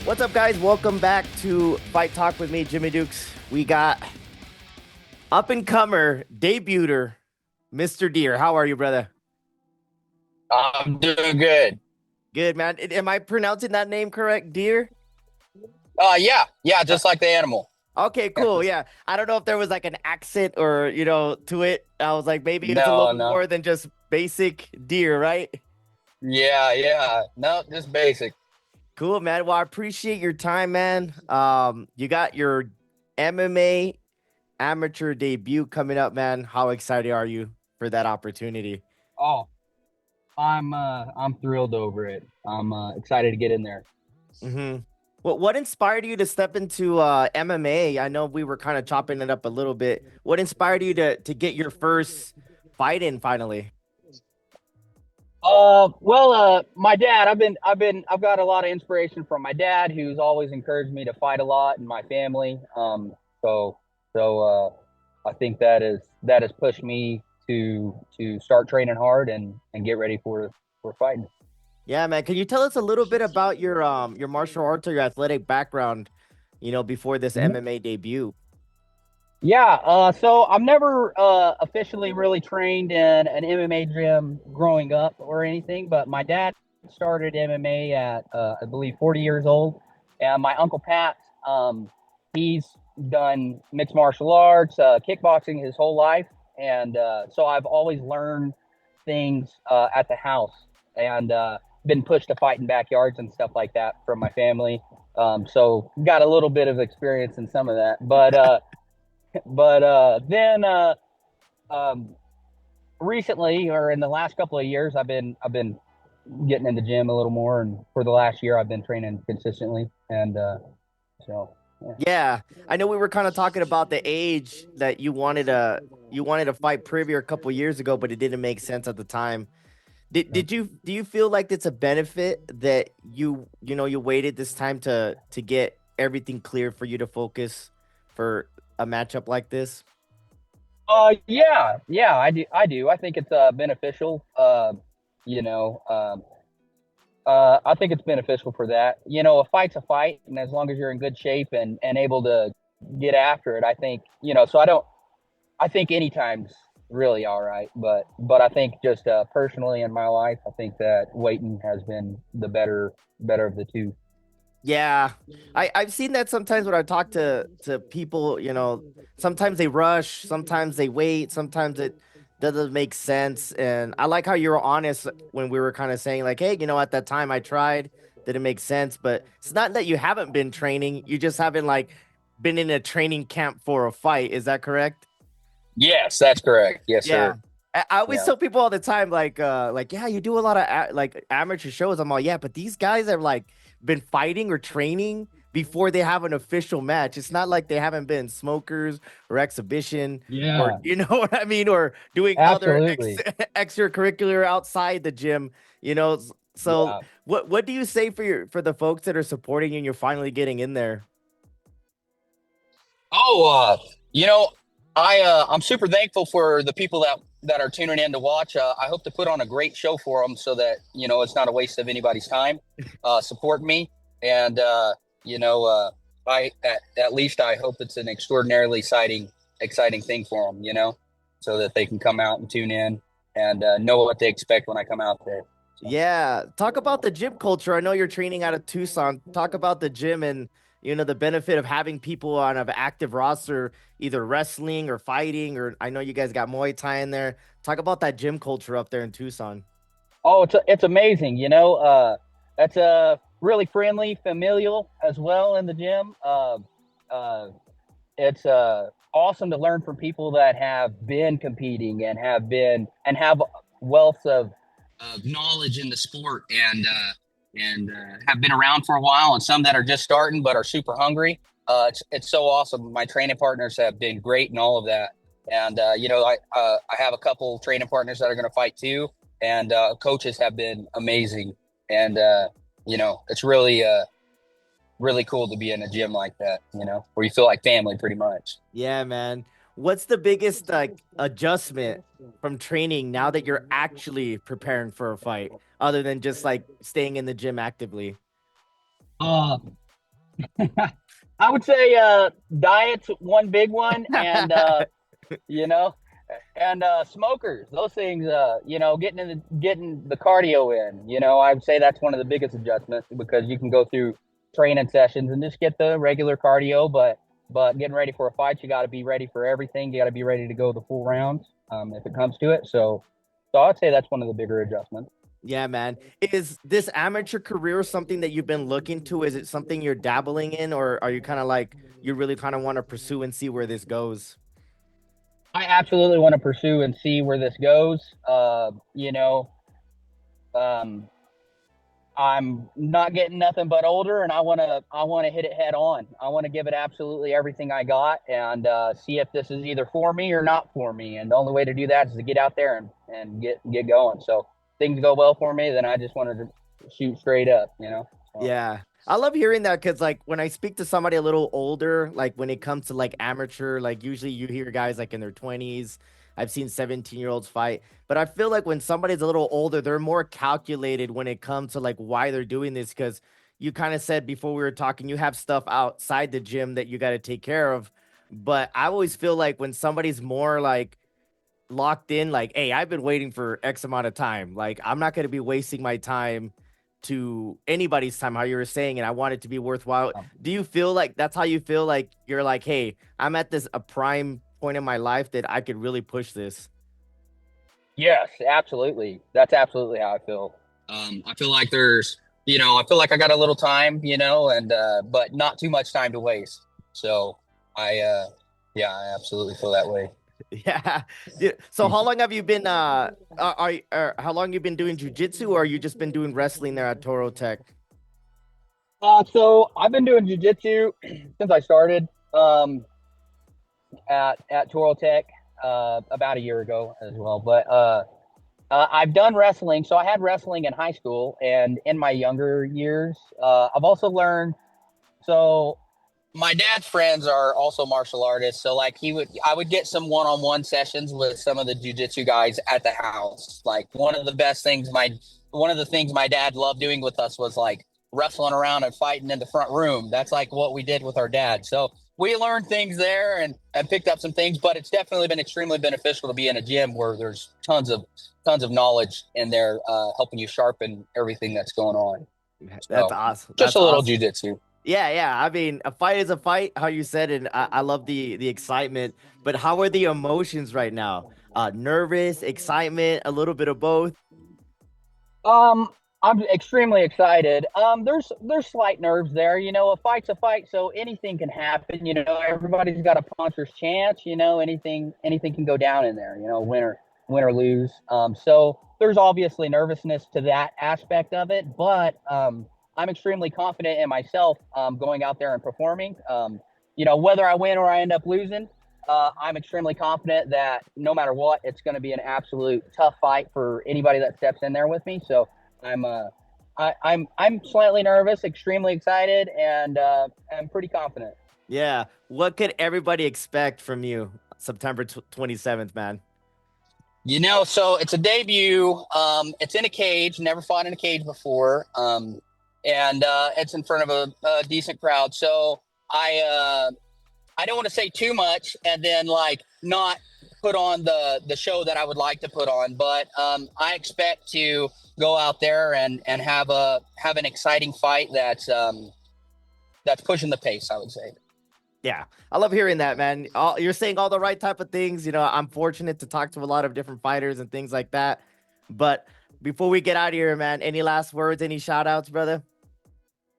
What's up, guys? Welcome back to Fight Talk with me, Jimmy Dukes. We got up and comer, debuter, Mr. Deer. How are you, brother? I'm doing good. Good, man. Am I pronouncing that name correct, Deer? Yeah, Uh, just like the animal. okay, cool. Yeah. I don't know if there was like an accent or, to it. I was like, maybe it's a No, little no. more than just basic Deer, right? Yeah. No, just basic. Cool, man. Well, I appreciate your time, man. You got your MMA amateur debut coming up, man. How excited are you for that opportunity? Oh, I'm thrilled over it. I'm excited to get in there. Mm-hmm. What inspired you to step into MMA? I know we were kind of chopping it up a little bit. What inspired you to get your first fight in finally? My dad. I've got a lot of inspiration from my dad, who's always encouraged me to fight a lot, and my family. So, I think that has pushed me to start training hard and get ready for fighting. Yeah, man. Can you tell us a little bit about your martial arts or your athletic background, before this MMA debut? Yeah, so I've never officially really trained in an MMA gym growing up or anything, but my dad started MMA at I believe 40 years old, and my uncle Pat, he's done mixed martial arts, kickboxing his whole life, and so I've always learned things at the house and been pushed to fight in backyards and stuff like that from my family. So got a little bit of experience in some of that, but then um, recently, or in the last couple of years, I've been getting in the gym a little more, and for the last year, I've been training consistently, and so yeah. Yeah, I know we were kind of talking about the age that you wanted to fight Privy a couple years ago, but it didn't make sense at the time. Do you feel like it's a benefit that you waited this time to get everything clear for you to focus for a matchup like this? Yeah, I do. I think it's beneficial. You know, I think it's beneficial for that. A fight's a fight, and as long as you're in good shape and able to get after it, I think So I think anytime's really all right, but I think just personally in my life, I think that waiting has been the better of the two. Yeah, I've seen that sometimes when I talk to people. Sometimes they rush, sometimes they wait, sometimes it doesn't make sense. And I like how you were honest when we were kind of saying like, hey, at that time I tried, didn't make sense. But it's not that you haven't been training, you just haven't like been in a training camp for a fight. Is that correct? Yes, that's correct. Yes, Yeah. sir. I always Yeah. tell people all the time, like, yeah, you do a lot of like amateur shows. I'm all, yeah, but these guys have like been fighting or training before they have an official match. It's not like they haven't been smokers or exhibition or Yeah, you know what I mean, or doing other absolutely. extracurricular outside the gym. So Yeah. what do you say for the folks that are supporting you and you're finally getting in there? Oh, you know, I'm super thankful for the people that are tuning in to watch. I hope to put on a great show for them so that it's not a waste of anybody's time. Support me, and I at least I hope it's an extraordinarily exciting thing for them. So that they can come out and tune in and know what they expect when I come out there. So. Yeah, talk about the gym culture. I know you're training out of Tucson. Talk about the gym and the benefit of having people on an active roster, either wrestling or fighting, or I know you guys got Muay Thai in there. Talk about that gym culture up there in Tucson. Oh, it's amazing. That's really friendly, familial as well in the gym. Uh, it's awesome to learn from people that have been competing and have wealth of knowledge in the sport and have been around for a while, and some that are just starting but are super hungry. It's so awesome. My training partners have been great and all of that. And I have a couple training partners that are going to fight too, and coaches have been amazing. And it's really cool to be in a gym like that, where you feel like family pretty much. Yeah, man. What's the biggest like adjustment from training now that you're actually preparing for a fight, other than just like staying in the gym actively? I would say diet's one big one, and you know, and smokers, those things, getting the cardio in. I would say that's one of the biggest adjustments because you can go through training sessions and just get the regular cardio, but getting ready for a fight, you got to be ready for everything. You got to be ready to go the full rounds if it comes to it. So I'd say that's one of the bigger adjustments. Yeah, man. Is this amateur career something that you've been looking to? Is it something you're dabbling in, or are you kind of like you really kind of want to pursue and see where this goes? I absolutely want to pursue and see where this goes. Um, I'm not getting nothing but older, and I want to hit it head on. I want to give it absolutely everything I got, and see if this is either for me or not for me. And the only way to do that is to get out there and get going. So things go well for me, then I just wanted to shoot straight up. So, Yeah. I love hearing that because like when I speak to somebody a little older, like when it comes to like amateur, like usually you hear guys like in their 20s. I've seen 17-year-olds fight, but I feel like when somebody's a little older, they're more calculated when it comes to like why they're doing this. Because you kind of said before we were talking, you have stuff outside the gym that you got to take care of. But I always feel like when somebody's more like locked in, like, hey, I've been waiting for X amount of time. Like, I'm not going to be wasting my time to anybody's time, how you were saying, and I want it to be worthwhile. um, Do you feel like that's how you feel like you're like, hey, I'm at this a prime point in my life that I could really push this? yes, absolutely. That's absolutely how I feel. I feel like I feel like I got a little time, and but not too much time to waste. So yeah, I absolutely feel that way. Yeah. Yeah. So how long have you been how long you been doing jujitsu, or you just been doing wrestling there at Toro Tech? So I've been doing jujitsu since I started at Toro Tech about a year ago as well. But I've done wrestling. So I had wrestling in high school and in my younger years. I've also learned. So my dad's friends are also martial artists. So like I would get some one-on-one sessions with some of the jujitsu guys at the house. Like one of the things my dad loved doing with us was like wrestling around and fighting in the front room. That's like what we did with our dad. So we learned things there and picked up some things, but it's definitely been extremely beneficial to be in a gym where there's tons of knowledge in there, helping you sharpen everything that's going on. That's So awesome. just That's a little awesome. jujitsu. Yeah, yeah. I mean, a fight is a fight, how you said, and I love the excitement. But how are the emotions right now? Nervous, excitement, a little bit of both. Um, I'm extremely excited. There's slight nerves there. A fight's a fight, so anything can happen. Everybody's got a puncher's chance. Anything can go down in there. Win or lose. So there's obviously nervousness to that aspect of it, but I'm extremely confident in myself going out there and performing. Whether I win or I end up losing, I'm extremely confident that no matter what, it's going to be an absolute tough fight for anybody that steps in there with me. So I'm I'm slightly nervous, extremely excited, and I'm pretty confident. Yeah. What could everybody expect from you September 27th, man? So it's a debut. It's in a cage. Never fought in a cage before. And it's in front of a decent crowd. So I don't want to say too much and then like not put on the show that I would like to put on, but I expect to go out there and have an exciting fight that's pushing the pace, I would say. Yeah, I love hearing that, man. You're saying all the right type of things. I'm fortunate to talk to a lot of different fighters and things like that. But before we get out of here, man, any last words, any shout outs, brother?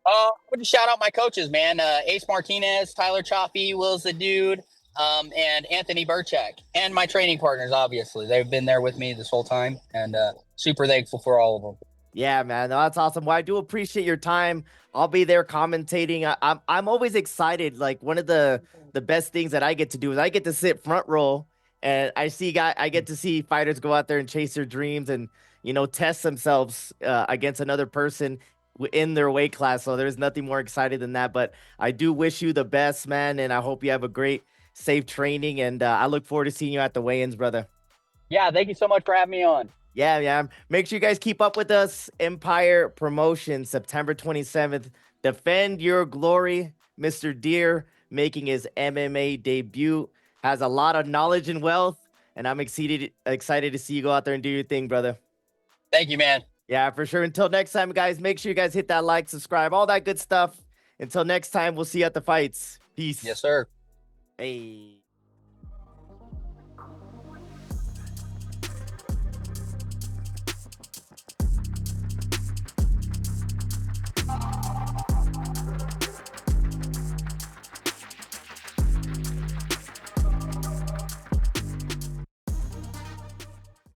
I would just shout out my coaches, man. Ace Martinez, Tyler Chaffee, Will's the dude, and Anthony Burchak, and my training partners. Obviously, they've been there with me this whole time, and super thankful for all of them. Yeah, man, no, that's awesome. Well, I do appreciate your time. I'll be there commentating. I'm always excited. Like one of the best things that I get to do is I get to sit front row and I get to see fighters go out there and chase their dreams and test themselves against another person in their weight class. So there's nothing more exciting than that. But I do wish you the best, man, and I hope you have a great, safe training. And I look forward to seeing you at the weigh-ins, brother. Yeah, thank you so much for having me on. Yeah, yeah. Make sure you guys keep up with us. Empire Promotion, September 27th, Defend your glory, Mr. Deer, making his MMA debut. Has a lot of knowledge and wealth, and I'm excited to see you go out there and do your thing, brother. Thank you, man. Yeah, for sure. Until next time, guys, make sure you guys hit that like, subscribe, all that good stuff. Until next time, we'll see you at the fights. Peace. Yes, sir. Hey.